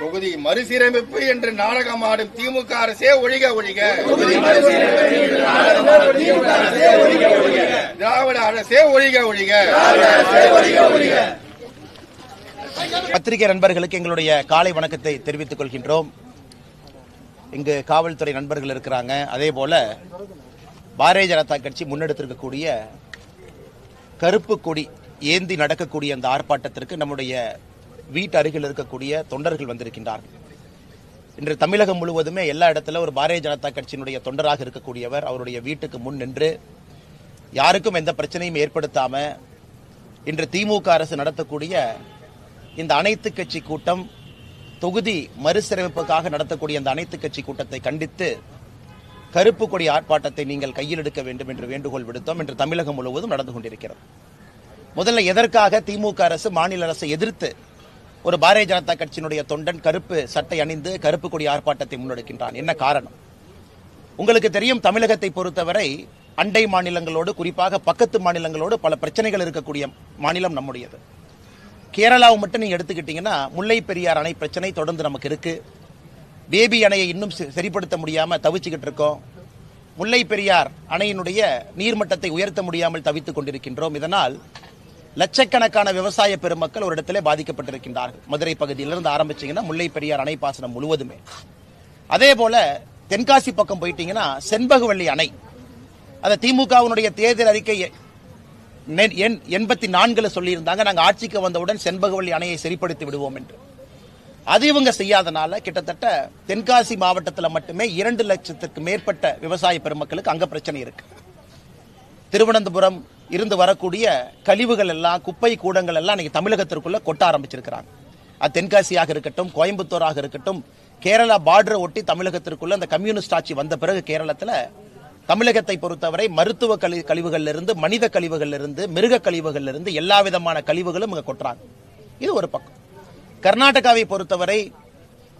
தொகுதி மறுசீரமைப்பு என்று நாடகமாடும் திமுக அரசே ஒழிக ஒழிக. திராவிட அரசே ஒழிக ஒழிக. பத்திரிகை நண்பர்களுக்கு எங்களுடைய காலை வணக்கத்தை தெரிவித்துக் கொள்கின்றோம். இங்கு காவல்துறை நண்பர்கள் இருக்கிறாங்க. அதே போல பாரதிய ஜனதா கட்சி முன்னெடுத்திருக்கக்கூடிய கருப்பு கொடி ஏந்தி நடக்கக்கூடிய அந்த ஆர்ப்பாட்டத்திற்கு நம்முடைய வீட்டு அருகில் இருக்கக்கூடிய தொண்டர்கள் வந்திருக்கின்றார்கள். இன்று தமிழகம் முழுவதுமே எல்லா இடத்துல ஒரு பாரதிய ஜனதா கட்சியினுடைய தொண்டராக இருக்கக்கூடியவர் அவருடைய வீட்டுக்கு முன் நின்று யாருக்கும் எந்த பிரச்சனையும் ஏற்படுத்தாம இன்று திமுக அரசு நடத்தக்கூடிய இந்த அனைத்து கட்சி கூட்டம், தொகுதி மறுசீரமைப்புக்காக நடத்தக்கூடிய அந்த அனைத்து கட்சி கூட்டத்தை கண்டித்து கருப்பு கொடி ஆர்ப்பாட்டத்தை நீங்கள் கையில் எடுக்க வேண்டும் என்று வேண்டுகோள் விடுத்தோம். இன்று தமிழகம் முழுவதும் நடந்து கொண்டிருக்கிறது. முதல்ல எதற்காக திமுக அரசு மாநில அரசை எதிர்த்து ஒரு பாரதிய ஜனதா கட்சியினுடைய தொண்டன் கருப்பு சட்டை அணிந்து கருப்பு கொடி ஆர்ப்பாட்டத்தை முன்னெடுக்கின்றான்? என்ன காரணம்? உங்களுக்கு தெரியும், தமிழகத்தை பொறுத்தவரை அண்டை மாநிலங்களோடு, குறிப்பாக பக்கத்து மாநிலங்களோடு பல பிரச்சனைகள் இருக்கக்கூடிய மாநிலம் நம்முடையது. கேரளாவை மட்டும் நீங்க எடுத்துக்கிட்டீங்கன்னா முல்லை பெரியார் அணை பிரச்சனை தொடர்ந்து நமக்கு இருக்கு. பேபி அணையை இன்னும் சரிப்படுத்த முடியாம தவிச்சுக்கிட்டு இருக்கோம். முல்லை பெரியார் அணையினுடைய நீர்மட்டத்தை உயர்த்த முடியாமல் தவித்துக் கொண்டிருக்கின்றோம். இதனால் லட்சக்கணக்கான விவசாய பெருமக்கள் ஒரு இடத்திலே பாதிக்கப்பட்டிருக்கின்றார்கள். மதுரை பகுதியிலிருந்து ஆரம்பிச்சீங்கன்னா முல்லை பெரியார் அணை பாசனம் முழுவதுமே. அதே போல தென்காசி பக்கம் போயிட்டீங்கன்னா செண்பகவல்லி அணை, அந்த திமுகவினுடைய தேர்தல் அறிக்கை 84 சொல்லியிருந்தாங்க, நாங்க ஆட்சிக்கு வந்தவுடன் செண்பகவல்லி அணையை சரிப்படுத்தி விடுவோம் என்று. அது இவங்க செய்யாதனால கிட்டத்தட்ட தென்காசி மாவட்டத்தில் மட்டுமே 2 லட்சத்திற்கு மேற்பட்ட விவசாய பெருமக்களுக்கு அங்க பிரச்சனை இருக்கு. திருவனந்தபுரம் இருந்து வரக்கூடிய கழிவுகள் எல்லாம், குப்பை கூடங்கள் எல்லாம் இன்னைக்கு தமிழகத்திற்குள்ள கொட்ட ஆரம்பிச்சிருக்கிறாங்க. அது தென்காசியாக இருக்கட்டும், கோயம்புத்தூராக இருக்கட்டும், கேரளா பார்டரை ஒட்டி தமிழகத்திற்குள்ள அந்த கம்யூனிஸ்ட் ஆட்சி வந்த பிறகு கேரளத்துல தமிழகத்தை பொறுத்தவரை மருத்துவ கழிவுகள் இருந்து, மனித கழிவுகள் இருந்து, மிருக கழிவுகள் இருந்து எல்லா விதமான கழிவுகளும் இங்க கொட்டுறாங்க. இது ஒரு பக்கம். கர்நாடகாவை பொறுத்தவரை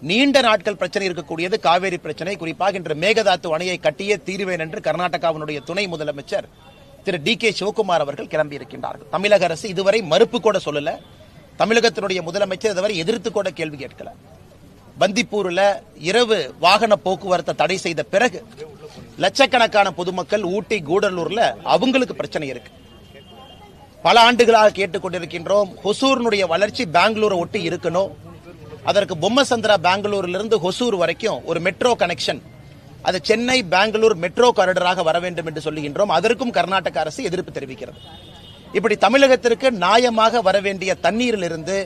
நீண்ட நாட்கள் பிரச்சனை இருக்கக்கூடியது காவேரி பிரச்சனை. குறிப்பாக இன்று மேகதாத்து அணையை கட்டியே தீருவேன் என்று கர்நாடகாவினுடைய துணை முதலமைச்சர் திரு DK சிவகுமார் அவர்கள் கிளம்பி இருக்கின்றார்கள். தமிழக அரசு இதுவரை மறுப்பு கூட சொல்லல. தமிழகத்தினுடைய முதலமைச்சர் இதுவரை எதிர்த்து கூட கேள்வி கேட்கல. பந்திப்பூர்ல இரவு வாகன போக்குவரத்தை தடை செய்த பிறகு லட்சக்கணக்கான பொதுமக்கள் ஊட்டி, கூடலூர்ல அவங்களுக்கு பிரச்சனை இருக்கு. பல ஆண்டுகளாக கேட்டுக்கொண்டிருக்கின்றோம், ஹொசூரினுடைய வளர்ச்சி பெங்களூரை ஒட்டி இருக்கணும். அதற்கு பொம்மசந்திரா பெங்களூரிலிருந்து ஹொசூர் வரைக்கும் ஒரு மெட்ரோ கனெக்ஷன், அது சென்னை பெங்களூர் மெட்ரோ காரிடராக வர வேண்டும் என்று சொல்லுகின்றோம். அதற்கும் கர்நாடக அரசு எதிர்ப்பு தெரிவிக்கிறது. இப்படி தமிழகத்திற்கு நியாயமாக வர வேண்டிய தண்ணீரிலிருந்து,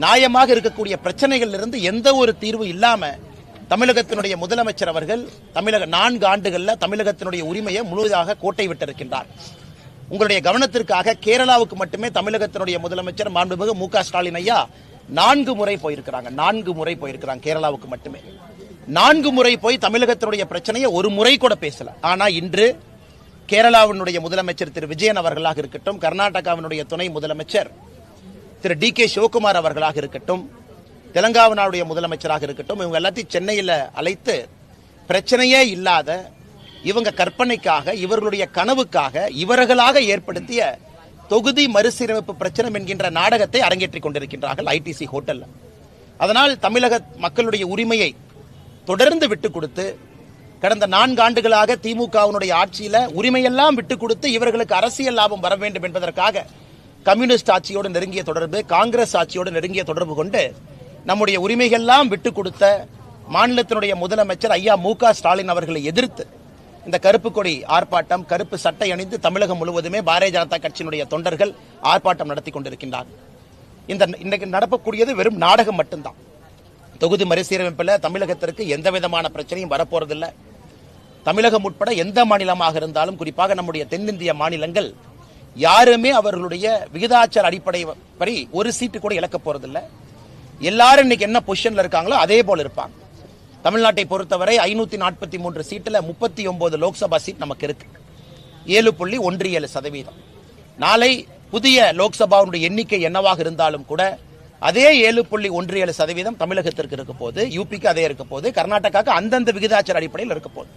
நியாயமாக இருக்கக்கூடிய பிரச்சனைகள் இருந்து எந்த ஒரு தீர்வு இல்லாம தமிழகத்தினுடைய முதலமைச்சர் அவர்கள் 4 ஆண்டுகள்ல தமிழகத்தினுடைய உரிமையை முழுவதாக கோட்டை விட்டிருக்கின்றார். உங்களுடைய கவனத்திற்காக கேரளாவுக்கு மட்டுமே தமிழகத்தினுடைய முதலமைச்சர் மாண்புமிகு MK ஸ்டாலின் ஐயா 4 முறை போயிருக்கிறாங்க. 4 முறை போயிருக்கிறாங்க கேரளாவுக்கு மட்டுமே. 4 முறை போய் தமிழகத்தினுடைய பிரச்சனையை ஒரு முறை கூட பேசல. ஆனா இன்று கேரளாவினுடைய முதலமைச்சர் திரு விஜயன் அவர்களாக இருக்கட்டும், கர்நாடகாவினுடைய துணை முதலமைச்சர் திரு DK சிவகுமார் அவர்களாக இருக்கட்டும், தெலங்கானாவுடைய முதலமைச்சராக இருக்கட்டும், இவங்க எல்லாத்தையும் சென்னையில் அழைத்து பிரச்சனையே இல்லாத இவங்க கற்பனைக்காக, இவர்களுடைய கனவுக்காக இவர்களாக ஏற்படுத்திய தொகுதி மறுசீரமைப்பு பிரச்சனை என்கின்ற நாடகத்தை அரங்கேற்றிக் கொண்டிருக்கின்றார்கள் ITC ஹோட்டல்ல. அதனால் தமிழக மக்களுடைய உரிமையை தொடர்ந்து விட்டுக் கொடுத்து, கடந்த 4 ஆண்டுகளாக திமுகவினுடைய ஆட்சியில உரிமையெல்லாம் விட்டுக் கொடுத்து இவர்களுக்கு அரசியல் லாபம் வர வேண்டும் என்பதற்காக கம்யூனிஸ்ட் ஆட்சியோடு நெருங்கிய தொடர்பு, காங்கிரஸ் ஆட்சியோடு நெருங்கிய தொடர்பு கொண்டு நம்முடைய உரிமைகள்லாம் விட்டுக் கொடுத்த மாநிலத்தினுடைய முதலமைச்சர் ஐயா MK ஸ்டாலின் அவர்களை எதிர்த்து இந்த கருப்பு கொடி ஆர்ப்பாட்டம், கருப்பு சட்டை அணிந்து தமிழகம் முழுவதுமே பாரதிய ஜனதா கட்சியினுடைய தொண்டர்கள் ஆர்ப்பாட்டம் நடத்தி கொண்டிருக்கின்றார்கள். இன்றைக்கு நடக்கக்கூடியது வெறும் நாடகம் மட்டும்தான். தொகுதி மறுசீரமைப்பில் தமிழகத்திற்கு எந்த விதமான பிரச்சனையும் வரப்போறதில்லை. தமிழகம் உட்பட எந்த மாநிலமாக இருந்தாலும், குறிப்பாக நம்முடைய தென்னிந்திய மாநிலங்கள் யாருமே அவர்களுடைய விகிதாச்சார அடிப்படை ஒரு சீட்டு கூட இழக்க போறதில்லை. எல்லாரும் இன்னைக்கு என்ன பொசிஷன்ல இருக்காங்களோ அதே போல இருப்பாங்க. தமிழ்நாட்டை பொறுத்தவரை 543 சீட்டுல 39 லோக்சபா சீட் நமக்கு இருக்கு. 7.17%. நாளை புதிய லோக்சபாவுடைய எண்ணிக்கை என்னவாக இருந்தாலும் கூட அதே 7.17% தமிழகத்திற்கு இருக்க போது, யூபிக்கு அதே இருக்க போது, கர்நாடகாவுக்கு அந்தந்த விகிதாச்சார அடிப்படையில் இருக்க போது.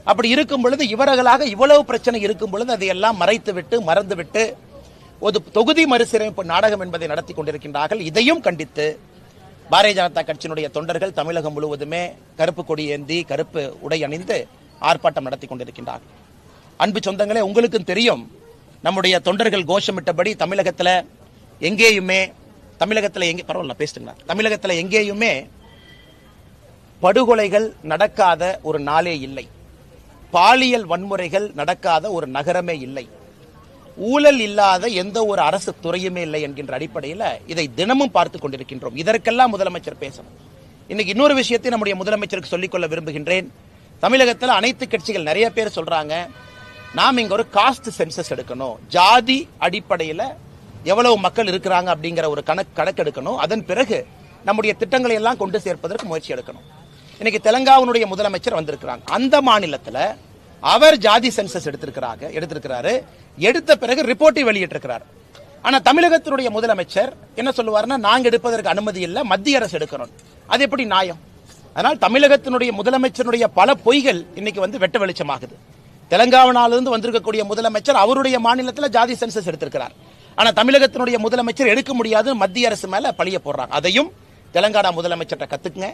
அப்படி இருக்கும் பொழுது இவர்களாக இவ்வளவு பிரச்சனை இருக்கும் பொழுது அதையெல்லாம் மறைத்துவிட்டு மறந்துவிட்டு ஒரு தொகுதி மறுசீரமைப்பு நாடகம் என்பதை நடத்தி கொண்டிருக்கின்றார்கள். இதையும் கண்டித்து பாரதிய ஜனதா கட்சியினுடைய தொண்டர்கள் தமிழகம் முழுவதுமே கருப்பு கொடி ஏந்தி கருப்பு உடை அணிந்து ஆர்ப்பாட்டம் நடத்தி கொண்டிருக்கின்றார்கள். அன்பு சொந்தங்களே, உங்களுக்கும் தெரியும், நம்முடைய தொண்டர்கள் கோஷமிட்டபடி தமிழகத்தில் எங்கேயுமே படுகொலைகள் நடக்காத ஒரு நாளே இல்லை, பாலியல் வன்முறைகள் நடக்காத ஒரு நகரமே இல்லை, ஊழல் இல்லாத எந்த ஒரு அரசு துறையுமே இல்லை என்கின்ற அடிப்படையில் இதை தினமும் பார்த்து கொண்டிருக்கின்றோம். இதற்கெல்லாம் முதலமைச்சர் பேசணும். இன்னைக்கு இன்னொரு விஷயத்தை நம்முடைய முதலமைச்சருக்கு சொல்லிக்கொள்ள விரும்புகின்றேன். தமிழகத்தில் அனைத்து கட்சிகள் நிறைய பேர் சொல்றாங்க, நாம் இங்க ஒரு காஸ்ட் சென்சஸ் எடுக்கணும், ஜாதி அடிப்படையில் எவ்வளவு மக்கள் இருக்கிறாங்க அப்படிங்கிற ஒரு கணக்கெடுக்கணும், அதன் பிறகு நம்முடைய திட்டங்களை எல்லாம் கொண்டு சேர்ப்பதற்கு முயற்சி எடுக்கணும். இன்னைக்கு தெலங்கானாவுடைய முதலமைச்சர் வந்திருக்கிறாங்க. அந்த மாநிலத்தில் அவர் ஜாதி சென்சஸ் எடுத்திருக்கிறாரு. எடுத்த பிறகு ரிப்போர்ட்டை வெளியிட்டிருக்கிறார். ஆனா தமிழகத்தினுடைய முதலமைச்சர் என்ன சொல்லுவாருன்னா, நாங்க எடுப்பதற்கு அனுமதி இல்லை, மத்திய அரசு எடுக்கணும். அது எப்படி நியாயம்? அதனால் தமிழகத்தினுடைய முதலமைச்சருடைய பல பொய்கள் இன்னைக்கு வெட்ட வெளிச்சமாகுது. தெலங்கானாவிலிருந்து வந்திருக்கக்கூடிய முதலமைச்சர் அவருடைய மாநிலத்தில் ஜாதி சென்சஸ் எடுத்திருக்கிறார். ஆனா தமிழகத்தினுடைய முதலமைச்சர் எடுக்க முடியாது, மத்திய அரசு மேல பழிய போடுறாங்க. அதையும் தெலங்கானா முதலமைச்சர்கிட்ட கத்துக்குங்க.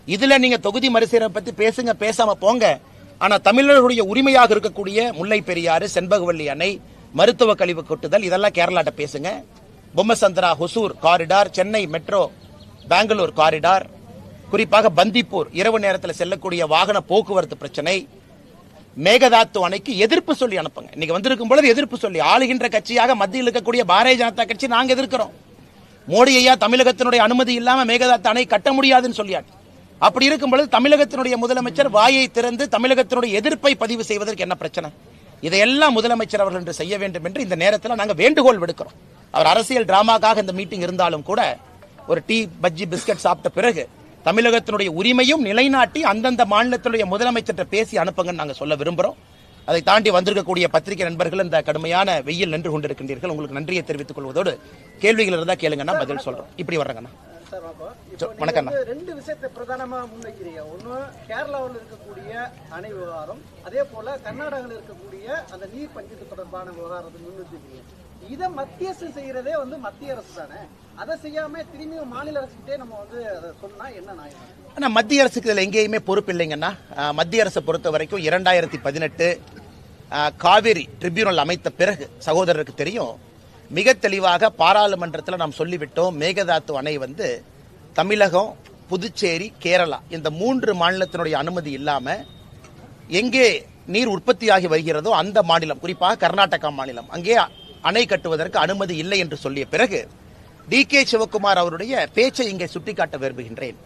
இதுல நீங்க தொகுதி மறுசீரமைப்பு பத்தி பேசுங்க, பேசாம போங்க. ஆனா தமிழர்களுடைய உரிமையாக இருக்கக்கூடிய முல்லை பெரியாறு, செண்பகவல்லி அணை, மருத்துவ கழிவு கொட்டுதல், இதெல்லாம் கேரளாட்ட பேசுங்க. Bommasandra Hosur corridor, Chennai metro Bangalore corridor, குறிப்பாக பந்திப்பூர் இரவு நேரத்தில் செல்லக்கூடிய வாகன போக்குவரத்து பிரச்சனை, மேகதாத்து அணைக்கு எதிர்ப்பு சொல்லி அனுப்புங்க. இன்னைக்கு வந்திருக்கும் பொழுது எதிர்ப்பு சொல்லி, ஆளுகின்ற கட்சியாக மத்தியில் இருக்கக்கூடிய பாரதிய ஜனதா கட்சி நாங்க எதிர்க்கிறோம். மோடி ஐயா தமிழகத்தினுடைய அனுமதி இல்லாம மேகதாத்து அணை கட்ட முடியாதுன்னு சொல்லியாச்சு. அப்படி இருக்கும் பொழுது தமிழகத்தினுடைய முதலமைச்சர் வாயை திறந்து தமிழகத்தினுடைய எதிர்ப்பை பதிவு செய்வதற்கு என்ன பிரச்சனை? இதையெல்லாம் முதலமைச்சர் அவர்கள் என்று செய்ய வேண்டும் என்று இந்த நேரத்தில் நாங்கள் வேண்டுகோள் விடுக்கிறோம். அவர் அரசியல் டிராமாக்காக இந்த மீட்டிங் இருந்தாலும் கூட ஒரு டீ பஜ்ஜி பிஸ்கட் சாப்பிட்ட பிறகு தமிழகத்தினுடைய உரிமையும் நிலைநாட்டி அந்தந்த மாநிலத்தினுடைய முதலமைச்சர்கிட்ட பேசி அனுப்புங்கன்னு நாங்கள் சொல்ல விரும்புகிறோம். அதை தாண்டி வந்திருக்கக்கூடிய பத்திரிகை நண்பர்கள் இந்த கடுமையான வெயில் நின்று கொண்டிருக்கின்றீர்கள், உங்களுக்கு நன்றியை தெரிவித்துக் கொள்வதோடு கேள்விகள் இருந்தால் கேளுங்கன்னா பதில் சொல்றோம். இப்படி வர்றங்கண்ணா. வணக்கம். ரெண்டு விஷயத்தை பிரதானமா முன்வைக்கிறீங்க. ஒண்ணு கேரளாவில் இருக்கக்கூடிய அணை விவகாரம், அதே போல கர்நாடகாவில் இருக்கக்கூடிய அந்த நீர் பஞ்சத்து தொடர்பான விவகாரத்தை முன்வைக்கிறீங்க. இதை மத்திய அரசு செய்யறதே மத்திய அரசு தானே, அதை செய்யாம திரும்பியும் மாநில அரசுகிட்டே நம்ம அதை சொன்னா என்ன நியாயம்? ஆனா மத்திய அரசுக்கு இதுல எங்கேயுமே பொறுப்பு இல்லைங்கன்னா. மத்திய அரசை பொறுத்த வரைக்கும் 2018 காவிரி ட்ரிபியூனல் அமைத்த பிறகு சகோதரருக்கு தெரியும், மிக தெளிவாக பாராளுமன்றத்தில் நாம் சொல்லிவிட்டோம், மேகதாத்து அணை தமிழகம், புதுச்சேரி, கேரளா இந்த 3 மாநிலத்தினுடைய அனுமதி இல்லாம எங்கே நீர் உற்பத்தியாகி வருகிறதோ அந்த மாநிலம், குறிப்பாக கர்நாடகா மாநிலம், அங்கே அணை கட்டுவதற்கு அனுமதி இல்லை என்று சொல்லிய பிறகு டி.கே. சிவக்குமார் அவருடைய பேச்சை இங்கே சுட்டிக்காட்ட விரும்புகின்றேன்.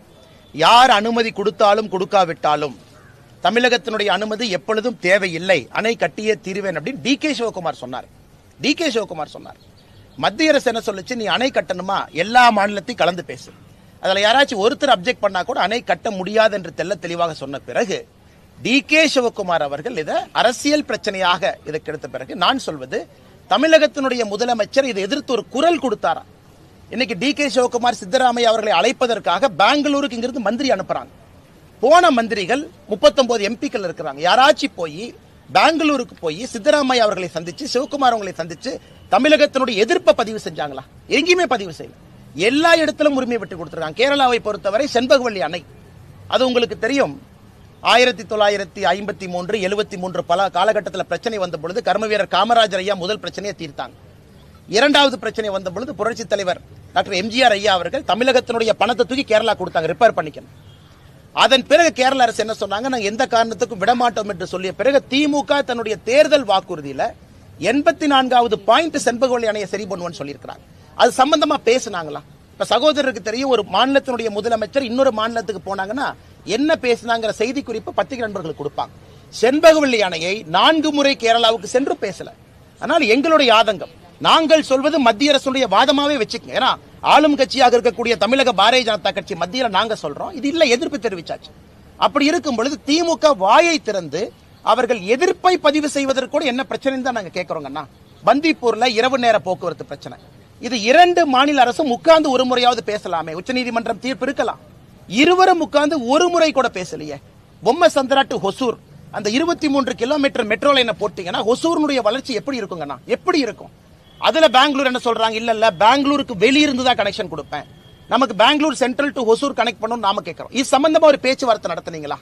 யார் அனுமதி கொடுத்தாலும் கொடுக்காவிட்டாலும் தமிழகத்தினுடைய அனுமதி எப்பொழுதும் தேவையில்லை, அணை கட்டியே தீருவேன் அப்படின்னு டி.கே. சிவக்குமார் சொன்னார். மத்திய அரசு என்ன சொல்லுச்சு, நீ அணை கட்டணுமா எல்லா மாநிலத்தையும் கலந்து பேசு, அதுல யாராச்சும் ஒருத்தர் அப்ஜெக்ட் பண்ணா கூட அணை கட்ட முடியாது என்று தெளிவாக சொன்ன பிறகு டி.கே. சிவக்குமார் அவர்கள் இதை அரசியல் பிரச்சனையாக இதற்கு எடுத்த பிறகு நான் சொல்வது, தமிழகத்தினுடைய முதலமைச்சர் இதை எதிர்த்து ஒரு குரல் கொடுத்தாரா? இன்னைக்கு டி.கே. சிவக்குமார் சித்தராமையா அவர்களை அழைப்பதற்காக பெங்களூருக்கு இங்கிருந்து மந்திரி அனுப்புறாங்க. போன மந்திரிகள் 39 எம்பிக்கள் இருக்கிறாங்க. யாராச்சும் போய் பெங்களூருக்கு போய் சித்தராமையா அவர்களை சந்திச்சு, சிவக்குமார் அவர்களை சந்திச்சு தமிழகத்தினுடைய எதிர்ப்பை பதிவு செஞ்சாங்களா? எங்கேயுமே பதிவு செய்யல. எல்லா இடத்திலும் உரிமை விட்டு கொடுத்திருக்காங்க. கேரளாவை பொறுத்தவரை செண்பகவல்லி அணை, அது உங்களுக்கு தெரியும், 1953, 73 பல காலகட்டத்தில் பிரச்சனை வந்த பொழுது கர்மவீரர் காமராஜர் ஐயா முதல் பிரச்சனையை தீர்த்தாங்க. இரண்டாவது பிரச்சனை வந்த பொழுது புரட்சி தலைவர் டாக்டர் எம்ஜிஆர் ஐயா அவர்கள் தமிழகத்தினுடைய பணத்தை தூக்கி கேரளா கொடுத்தாங்க, ரிப்பேர் பண்ணிக்கணும். அதன் பிறகு கேரள அரசு என்ன சொன்னாங்க, நாங்கள் எந்த காரணத்துக்கும் விடமாட்டோம் என்று சொல்லிய பிறகு திமுக தன்னுடைய தேர்தல் வாக்குறுதியில 84வது பாயிண்ட் செண்பகவல்லி அணையை சரி பண்ணுவோம்னு சொல்லியிருக்கிறாங்க. அது சம்பந்தமா பேசினாங்களா? இப்ப சகோதரருக்கு தெரியும், ஒரு மாநிலத்தினுடைய முதலமைச்சர் இன்னொரு மாநிலத்துக்கு போனாங்கன்னா என்ன பேசினாங்கிற செய்தி குறிப்பு பத்திரிகை நண்பர்களுக்கு கொடுப்பாங்க. செண்பகவல்லி அணையை 4 முறை கேரளாவுக்கு சென்று பேசல. ஆனால் எங்களுடைய ஆதங்கம், நாங்கள் சொல்வது மத்திய அரசுடைய வாதமாவே வச்சுக்கங்க. ஏன்னா ஆளும் கட்சியாக இருக்கக்கூடிய தமிழக பாரதிய ஜனதா கட்சி மத்தியில் நாங்க சொல்றோம், இது இல்ல எதிர்ப்பு தெரிவிச்சாச்சு. அப்படி இருக்கும் பொழுது திமுக வாயை திறந்து அவர்கள் எதிர்ப்பை பதிவு செய்வதற்கு கூட என்ன பிரச்சனை தான் நாங்க கேட்கிறோங்கன்னா, பந்திப்பூர்ல இரவு நேர போக்குவரத்து பிரச்சனை, இது 2 மாநில அரசும் உட்கார்ந்து ஒரு முறையாவது பேசலாமே. உச்சநீதிமன்றம் தீர்ப்பு இருக்கலாம், இருவரும் உட்கார்ந்து ஒரு முறை கூட பேசலையே. பொம்மசந்திரா டு ஹொசூர் அந்த 23 கிலோமீட்டர் மெட்ரோ லைனை போட்டீங்கன்னா ஹொசூருடைய வளர்ச்சி எப்படி இருக்குங்கண்ணா? எப்படி இருக்கும்? அதுல பெங்களூர் என்ன சொல்றாங்க, இல்ல பெங்களூருக்கு வெளியிருந்து தான் கனெக்ஷன் கொடுப்பேன், நமக்கு Bangalore central to Hosur connect பண்ணணும் நாம கேட்கிறோம். இது சம்பந்தமா ஒரு பேச்சுவார்த்தை நடத்துனீங்களா?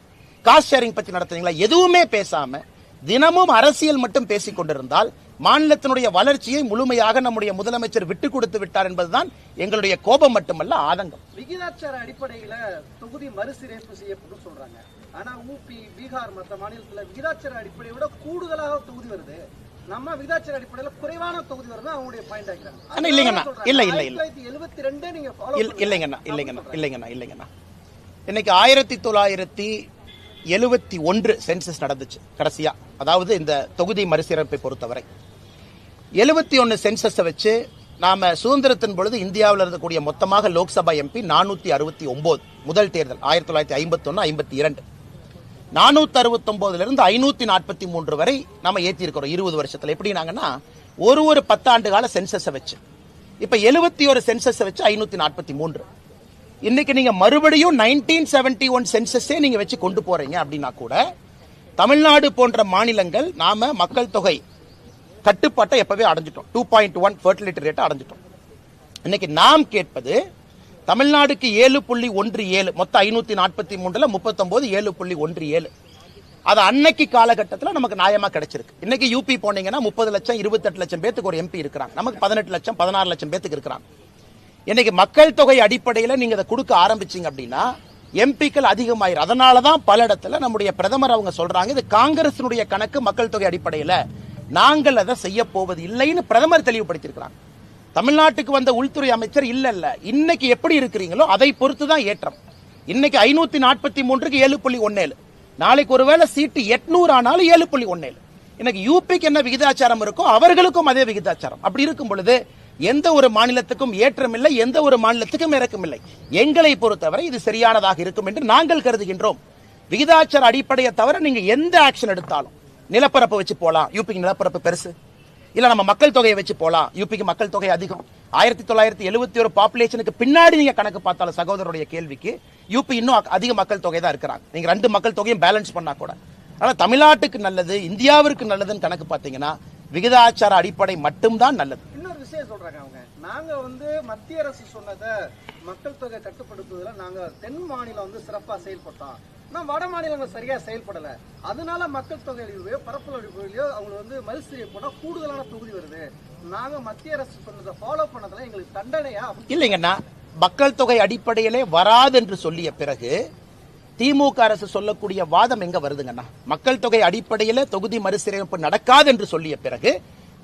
காஸ்ட் ஷேரிங் பத்தி நடத்துனீங்களா? எதுவுமே பேசாம தினமும் அரசியல் மட்டும் பேசிக் கொண்டிருந்தால் மாநிலத்தினுடைய வளர்ச்சியை முழுமையாக நம்முடைய முதலமைச்சர் விட்டு கொடுத்து விட்டார் என்பதுதான் எங்களுடைய கோபம் மட்டுமல்ல, ஆதங்கம். விகிதாச்சார அடிப்படையில தொகுதி மறுசீரமைப்பு செய்யப்படும் சொல்றாங்க. ஆனா ஊபி, பீகார் மற்ற மாநிலத்துல விகிதாச்சார அடிப்படையை விட கூடுதலாக தொகுதி வருது. நம்ம விகிதாச்சார அடிப்படையில குறைவான தொகுதி வருது அவங்களுடைய பாயிண்ட் ஆகிறாங்க. இல்லைங்கண்ணா, இல்ல இல்ல இல்ல 1972 நீங்க இல்லைங்கண்ணா, இல்லைங்கண்ணா, இல்லைங்கண்ணா, இல்லைங்கண்ணா. இன்னைக்கு 1971 சென்சஸ் நடந்துச்சு கடைசியா. அதாவது இந்த தொகுதி மறுசீரமைப்பை பொறுத்தவரை 71 சென்சஸ் வச்சு நாம சுதந்திரத்தின் பொழுது இந்தியாவில் இருக்கக்கூடிய மொத்தமாக லோக்சபா எம்பி 469. முதல் தேர்தல் 1951-52 469 இருந்து 543 வரை நாம ஏத்தி இருக்கிறோம் 20 வருஷத்துல. எப்படினாங்கன்னா ஒரு 10 ஆண்டு கால சென்சஸ் வச்சு இப்ப 71 சென்சஸ் வச்சு 543. இன்னைக்கு நீங்க மறுபடியும் 1971 சென்சஸே நீங்க வச்சு கொண்டு போறீங்க அப்படின்னா கூட தமிழ்நாடு போன்ற மாநிலங்கள் நாம மக்கள் தொகை கட்டுப்பாட்டை எப்பவே அடைஞ்சிட்டோம். 2.1 ஃபெர்டிலிட்டி ரேட் அடைஞ்சிட்டோம். இன்னைக்கு நாம் கேட்பது தமிழ்நாடுக்கு 7.17, மொத்தம் 543ல 39 7.17. அது அன்னைக்கு காலகட்டத்தில் நமக்கு நியாயமா கிடைச்சிருக்கு. இன்னைக்கு யூபி போனீங்கன்னா 30 லட்சம் 28 லட்சம் பேத்துக்கு ஒரு எம்பி இருக்கிறாங்க. நமக்கு 18 லட்சம் 16 லட்சம் பேத்துக்கு இருக்கிறாங்க. இன்னைக்கு மக்கள் தொகை அடிப்படையில் நீங்க அதை கொடுக்க ஆரம்பிச்சீங்க அப்படின்னா எம்பிக்கள் அதிகமாயிரும். அதனாலதான் பல இடத்துல நம்முடைய பிரதமர் அவங்க சொல்றாங்க, இது காங்கிரசினுடைய கணக்கு மக்கள் தொகை அடிப்படையில் நாங்கள் அதை செய்ய போவது இல்லைன்னு பிரதமர் தெளிவுபடுத்தியிருக்கிறாங்க. தமிழ்நாட்டுக்கு வந்த உள்துறை அமைச்சர் இல்ல இன்னைக்கு எப்படி இருக்கிறீங்களோ அதை பொறுத்து தான் ஏற்றம். இன்னைக்கு 543க்கு 7.17, நாளைக்கு ஒருவேளை சீட்டு 800 ஆனாலும் 7.17. இன்னைக்கு யூபிக்கு என்ன விகிதாச்சாரம் இருக்கோ அவர்களுக்கும் அதே விகிதாச்சாரம். அப்படி இருக்கும் பொழுது எந்த ஒரு மாநிலத்துக்கும் ஏற்றம் இல்லை, எந்த ஒரு மாநிலத்துக்கும் இறக்கம் இல்லை. எங்களை பொறுத்தவரை இது சரியானதாக இருக்கும் என்று நாங்கள் கருதுகின்றோம். விகிதாச்சார அடிப்படையை தவிர நீங்க எந்த ஆக்ஷன் எடுத்தாலும், நிலப்பரப்பு வச்சு போலாம், யூபிக்கு நிலப்பரப்பு பெருசு, இல்ல நம்ம மக்கள் தொகையை வச்சு போலாம், யூபிக்கு மக்கள் தொகை அதிகம். 1971 பாப்புலேஷனுக்கு பின்னாடி நீங்க கணக்கு பார்த்தாலும் சகோதரருடைய கேள்விக்கு யூபி இன்னும் அதிக மக்கள் தொகை தான் இருக்கிறாங்க. நீங்க 2 மக்கள் தொகையும் பேலன்ஸ் பண்ணா கூட. ஆனா தமிழ்நாட்டுக்கு நல்லது, இந்தியாவிற்கு நல்லதுன்னு கணக்கு பார்த்தீங்கன்னா விகிதாச்சார அடிப்படை மட்டும்தான் நல்லது. இன்னொரு விஷயம் சொல்றாங்க அவங்க, நாங்க மத்திய அரசு சொன்னதை மக்கள் தொகை கட்டுப்படுத்துவதில் நாங்க தென் மாநிலம் சிறப்பா செயல்பட்டோம், நான் வட மாநிலங்கள் சரியா செயல்படல, அதனால மக்கள் தொகை அழிவையோ பரப்பல் அழிவையோ அவங்க மறுசீரமைப்பு போனா கூடுதலான தொகுதி வருது, நாங்க மத்திய அரசு சொன்னதை ஃபாலோ பண்ணதுல எங்களுக்கு தண்டனையா? இல்லைங்கண்ணா, மக்கள் தொகை அடிப்படையிலே வராது என்று சொல்லிய பிறகு திமுக அரசு சொல்லக்கூடிய வாதம் எங்க வருதுங்கண்ணா? மக்கள் தொகை அடிப்படையில் தொகுதி மறுசீரமைப்பு நடக்காது என்று சொல்லிய பிறகு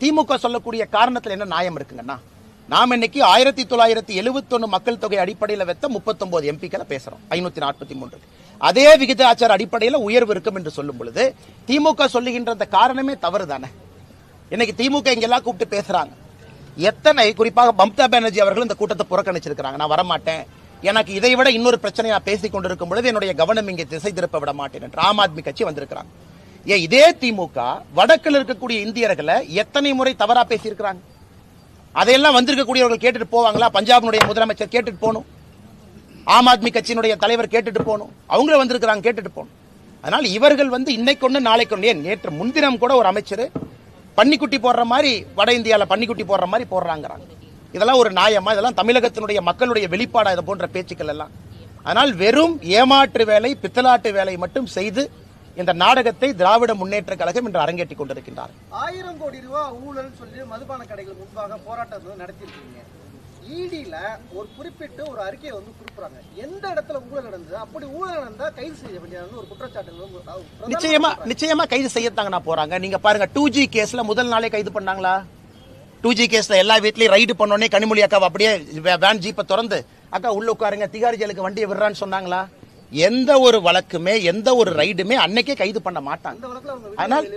திமுக சொல்லக்கூடிய காரணத்தில் என்ன நியாயம் இருக்குங்கண்ணா? நாம் இன்னைக்கு 1971 மக்கள் தொகை அடிப்படையில் வைத்த 39 எம்பிக்களை பேசுறோம் 543. அதே விகிதாச்சார அடிப்படையில் உயர்வு இருக்கும் என்று சொல்லும் பொழுது திமுக சொல்லுகின்ற அந்த காரணமே தவறு தானே. இன்னைக்கு திமுக இங்கெல்லாம் கூப்பிட்டு பேசுறாங்க. எத்தனை, குறிப்பாக மம்தா பானர்ஜி அவர்கள் இந்த கூட்டத்தை புறக்கணிச்சிருக்கிறாங்க. நான் வரமாட்டேன், எனக்கு இதை விட இன்னொரு பிரச்சனையா பேசிக் கொண்டிருக்கும் பொழுது என்னுடைய கவனம் இங்கே திசை திருப்ப விட மாட்டேன் என்று ஆம் ஆத்மி கட்சி வந்திருக்கிறாங்க. இதே திமுக வடக்கில் இருக்கக்கூடிய இந்தியர்களை எத்தனை முறை தவறா பேசியிருக்கிறாங்க. அதையெல்லாம் வந்திருக்கக்கூடியவர்கள் கேட்டுட்டு போவாங்களா? பஞ்சாபினுடைய முதலமைச்சர் கேட்டுட்டு போகணும், ஆம் ஆத்மி கட்சியினுடைய தலைவர் கேட்டுட்டு போகணும், அவங்கள வந்திருக்கிறாங்க கேட்டுட்டு போகணும். அதனால் இவர்கள் இன்னைக்கு ஒன்று நாளைக்கு ஒன்று, ஏன் நேற்று முன்தினம் கூட ஒரு அமைச்சர் பன்னிக்குட்டி போடுற மாதிரி வட இந்தியாவில் பன்னிக்குட்டி போடுற மாதிரி போடுறாங்கிறாங்க. இதெல்லாம் ஒரு நியாயமா? இதெல்லாம் தமிழகத்தினுடைய மக்களுடைய வெளிப்பாடா இது போன்ற பேச்சுக்கள் எல்லாம்? அதனால் வெறும் ஏமாற்று வேலை, பித்தலாட்டு வேலை மட்டும் செய்து இந்த நாடகத்தை திராவிட முன்னேற்ற கழகம் இன்று அரங்கேற்றிக் கொண்டிருக்கின்றார். 1000 கோடி ரூபாய் ஊழல் சொல்லி மதுபான கடைகள் முன்பாக போராட்டத்தை நடத்திருக்கீங்க. ஈடில ஒரு குறிப்பிட்ட ஒரு அறிக்கையை குறிப்பிடுறாங்க, எந்த இடத்துல ஊழல் நடந்தது, அப்படி ஊழல் நடந்தா கைது செய்ய வேண்டியது ஒரு குற்றச்சாட்டு நிச்சயமா கைது செய்யத்தாங்க போறாங்க. நீங்க பாருங்க, 2G கேஸ்ல முதல் நாளே கைது பண்ணாங்களா? 2G கேஸ்ல எல்லா வீட்லயும் ரைடு பண்ணோடனே கனிமொழி அக்கா அப்படியே வேன் ஜீப்பை திறந்து அக்கா உள்ள உட்காருங்க திகாரி ஜெயிலுக்கு வண்டியை விடுறான்னு சொன்னாங்களா? எந்த ஒரு வழக்குமே எந்த ஒரு ரைடுமே அன்னைக்கே கைது பண்ண மாட்டாங்க. ஆனால்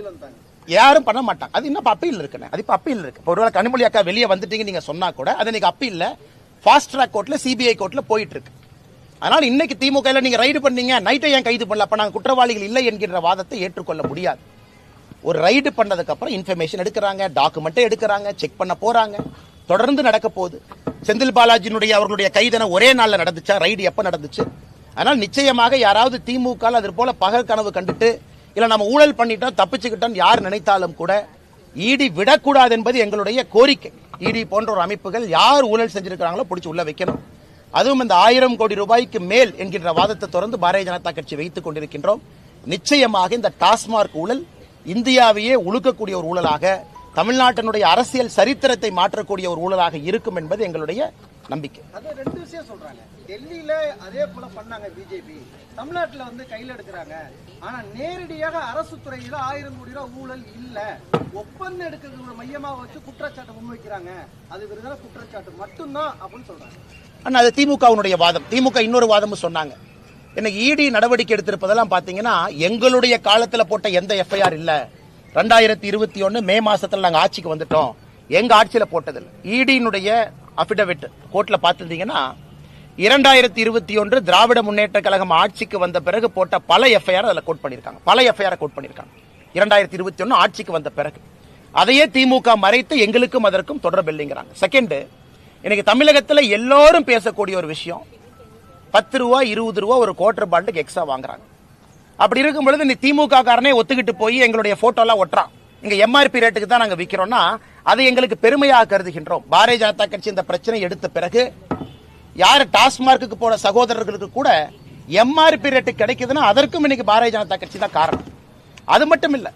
யாரும் பண்ண மாட்டாங்க. அது இன்னும் அப்பீல் இருக்குன்னு, அது இப்ப அப்பீல் இருக்கு. ஒருவேளை கனிமொழி அக்கா வெளியே வந்துட்டீங்க நீங்க சொன்னா கூட அது இன்னைக்கு அப்பீல்ல ஃபாஸ்ட் ட்ராக் கோர்ட்ல சிபிஐ கோர்ட்ல போயிட்டு இருக்கு. அதனால இன்னைக்கு திமுக நீங்க ரைடு பண்ணீங்க, நைட்டை ஏன் கைது பண்ணல, அப்ப நாங்க குற்றவாளிகள் இல்லை என்கின்ற வாதத்தை ஏற்றுக்கொள்ள முடியாது. ஒரு ரைடு பண்ணதுக்கு அப்புறம் இன்ஃபர்மேஷன் எடுக்கிறாங்க, டாக்குமெண்ட் எடுக்கிறாங்க, செக் பண்ண போறாங்க, தொடர்ந்து நடக்க போகுது. செந்தில் பாலாஜியினுடைய அவர்களுடைய கைதன ஒரே நாள்ல நடந்துச்சா? ரைடு எப்ப நடந்துச்சு? அதனால் நிச்சயமாக யாராவது திமுக அது போல பகல் கனவு கண்டுட்டு இல்ல நம்ம ஊழல் பண்ணிட்டோம் தப்பிச்சுக்கிட்டோம் யார் நினைத்தாலும் கூட ஈடி விடக்கூடாது என்பது எங்களுடைய கோரிக்கை. ஈடி போன்ற ஒரு அமைப்புகள் யார் ஊழல் செஞ்சிருக்கிறாங்களோ பிடிச்சி உள்ள வைக்கணும். அதுவும் இந்த 1000 கோடி ரூபாய்க்கு மேல் என்கின்ற வாதத்தை தொடர்ந்து பாரதிய ஜனதா கட்சி வைத்துக் கொண்டிருக்கின்றோம். நிச்சயமாக இந்த டாஸ்மாக் ஊழல் இந்தியாவையே உழுக்கக்கூடிய ஒரு ஊழலாக, தமிழ்நாட்டினுடைய அரசியல் சரித்திரத்தை மாற்றக்கூடிய ஒரு ஊழலாக இருக்கும் என்பது எங்களுடைய நம்பிக்கை. அது ரெண்டு விஷயம் சொல்றாங்க. டெல்லியில அதே போல பண்ணாங்க பிஜேபி, தமிழ்நாட்டுல வந்து கையில் எடுக்கிறாங்க. ஆனா நேரடியாக அரசு துறையில 1000 கோடி ரூபாய் ஊழல் இல்ல, ஒப்பந்தம் எடுக்கிறது ஒரு மையமா வச்சு குற்றச்சாட்டு முன்வைக்கிறாங்க. அது விருதான குற்றச்சாட்டு மட்டும்தான் அப்படின்னு சொல்றாங்க. ஆனா அது திமுகவுடைய வாதம். திமுக இன்னொரு வாதமும் சொன்னாங்க. இன்னைக்கு இடி நடவடிக்கை எடுத்திருப்பதெல்லாம் பாத்தீங்கன்னா எங்களுடைய காலத்துல போட்ட எந்த எஃப்ஐஆர் இல்ல. 2021 மே மாசத்துல நாங்க ஆட்சிக்கு வந்துட்டோம், எங்க ஆட்சியில போட்டதில்லை. இடியினுடைய அபிடவிட் கோர்ட்ல பாத்துட்டீங்கன்னா 2021 திராவிட முன்னேற்ற கழகம் ஆட்சிக்கு வந்த பிறகு போட்ட பல எஃப்ஐஆர் அதுல கோட் பண்ணிருக்காங்க. பல எஃப்ஐஆர் கோட் பண்ணிருக்காங்க 2021 ஆட்சிக்கு வந்த பிறகு. அதையே திமுக மறைத்து எங்களுக்கும் அதற்கும் தொடர்பு இல்லைங்கிறாங்க. செகண்ட், இன்னைக்கு தமிழகத்துல எல்லாரும் பேசக்கூடிய ஒரு விஷயம், 10 ரூபா 20 ரூபா ஒரு குவார்டர் பாண்டுக்கு எக்ஸ்ட்ரா வாங்குறாங்க. அப்படி இருக்கும் பொழுது இந்த திமுக காரனே ஒத்துக்கிட்டு போய் எங்களுடைய போட்டோ எல்லாம் ஒட்டுறான், இங்க எம்ஆர்பி ரேட்டுக்கு தான் நாங்க விக்கிறோம்னா அதை எங்களுக்கு பெருமையாக கருதுகின்றோம். பாரதிய ஜனதா கட்சி இந்த பிரச்சனை எடுத்த பிறகு யாரு டாஸ்மார்க்கு போன சகோதரர்களுக்கு கூட எம்ஆர்பி ரேட்டு கிடைக்குதுன்னா அதற்கும் இன்னைக்கு பாரதிய ஜனதா கட்சி தான் காரணம். அது மட்டும் இல்ல,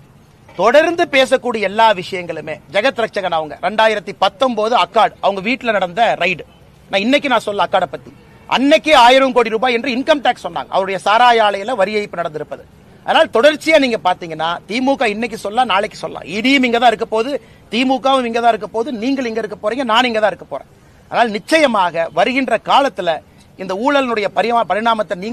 தொடர்ந்து பேசக்கூடிய எல்லா விஷயங்களுமே ஜெகத் ரட்சகன் அவங்க 2019 அக்காட் அவங்க வீட்டுல நடந்த ரைடு, நான் சொல்ல அக்காட பத்தி, அன்னைக்கே 1000 கோடி ரூபாய் என்று இன்கம் டாக்ஸ் சொன்னாங்க. அவருடைய சாராய ஆலையில வரி ஏய்ப்பு நடந்திருப்பது. அதனால் தொடர்ச்சியா நீங்க பாத்தீங்கன்னா திமுக இன்னைக்கு சொல்லலாம், நாளைக்கு சொல்லலாம். இடியும் இங்க தான் இருக்க போது, திமுகவும் இங்க தான் இருக்க போது, நீங்கள் இங்க இருக்க போறீங்க, நான் இங்க தான் இருக்க போறேன். அதனால் நிச்சயமாக வருகின்ற காலத்துல இந்த ஊழலினுடைய பரிணாமத்தை நீங்கள்